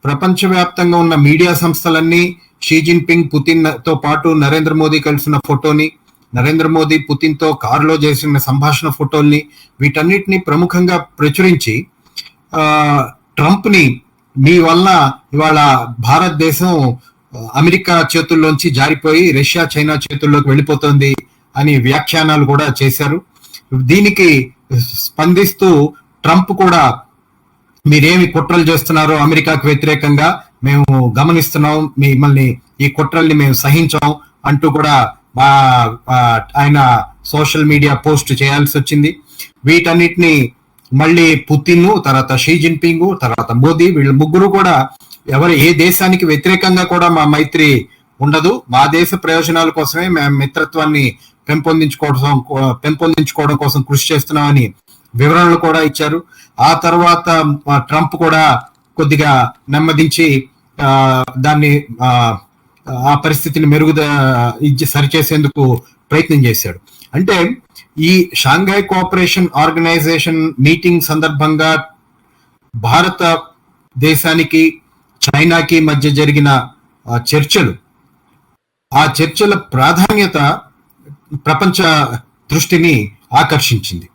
ప్రపంచవ్యాప్తంగా ఉన్న మీడియా సంస్థలన్నీ షీ జిన్పింగ్ పుతిన్ తో పాటు నరేంద్ర మోదీ కలిసిన ఫోటోని, నరేంద్ర మోదీ పుతిన్ తో కారులో చేసిన సంభాషణ ఫోటోల్ని, వీటన్నిటిని ప్రముఖంగా ప్రచురించి ట్రంప్ ని మీ వల్ల ఇవాళ భారతదేశం అమెరికా చేతుల్లోంచి జారిపోయి రష్యా, చైనా చేతుల్లోకి వెళ్ళిపోతుంది అని వ్యాఖ్యానాలు కూడా చేశారు. దీనికి స్పందిస్తూ ట్రంప్ కూడా మీరేమి కుట్రలు చేస్తున్నారో అమెరికాకు వ్యతిరేకంగా మేము గమనిస్తున్నాం, మిమ్మల్ని ఈ కుట్రల్ని మేము సహించాం అంటూ కూడా ఆయన సోషల్ మీడియా పోస్ట్ చేయాల్సి వచ్చింది. వీటన్నిటిని మళ్ళీ పుతిన్, తర్వాత షీ జిన్పింగ్, తర్వాత మోదీ, వీళ్ళు ముగ్గురు కూడా ఏ దేశానికి వ్యతిరేకంగా కూడా మా మైత్రి ఉండదు, మా దేశ ప్రయోజనాల కోసమే మేము మిత్రత్వాన్ని పెంపొందించుకోవడం కోసం కృషి చేస్తున్నామని వివరణలు కూడా ఇచ్చారు. ఆ తర్వాత ట్రంప్ కూడా కొద్దిగా నెమ్మదించి దాన్ని ఆ పరిస్థితిని సరిచేసేందుకు ప్రయత్నం చేశాడు. అంటే ఈ షాంఘై కోఆపరేషన్ ఆర్గనైజేషన్ మీటింగ్ సందర్భంగా భారత దేశానికి చైనాకి మధ్య జరిగిన చర్చలు, ఆ చర్చల ప్రాధాన్యత ప్రపంచ దృష్టిని ఆకర్షించింది.